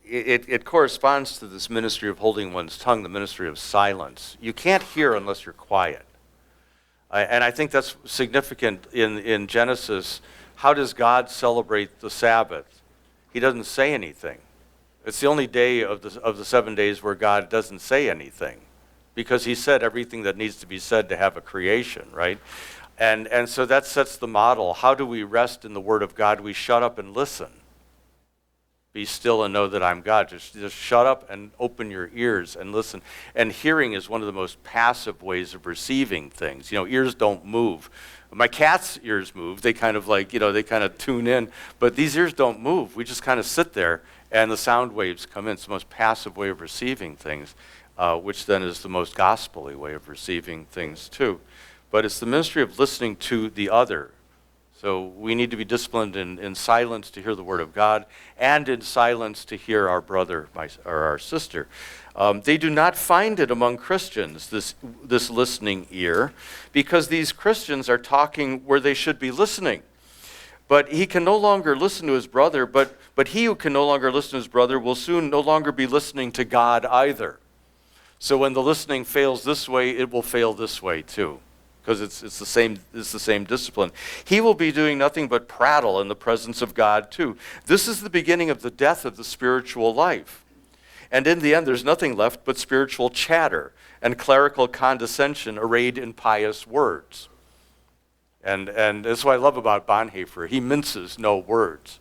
it corresponds to this ministry of holding one's tongue, the ministry of silence. You can't hear unless you're quiet. And I think that's significant in Genesis. How does God celebrate the Sabbath? He doesn't say anything. It's the only day of the 7 days where God doesn't say anything, because he said everything that needs to be said to have a creation, right? And so that sets the model. How do we rest in the Word of God? We shut up and listen. Be still and know that I'm God. Just shut up and open your ears and listen. And hearing is one of the most passive ways of receiving things. Ears don't move. My cat's ears move. They kind of they kind of tune in. But these ears don't move. We just kind of sit there and the sound waves come in. It's the most passive way of receiving things, which then is the most gospel-y way of receiving things too. But it's the ministry of listening to the other. So we need to be disciplined in silence to hear the Word of God, and in silence to hear our brother or our sister. They do not find it among Christians, this listening ear, because these Christians are talking where they should be listening. But he can no longer listen to his brother, but he who can no longer listen to his brother will soon no longer be listening to God either. So when the listening fails this way, it will fail this way too, because it's the same discipline. He will be doing nothing but prattle in the presence of God too. This is the beginning of the death of the spiritual life. And in the end, there's nothing left but spiritual chatter and clerical condescension arrayed in pious words. And that's what I love about Bonhoeffer. He minces no words.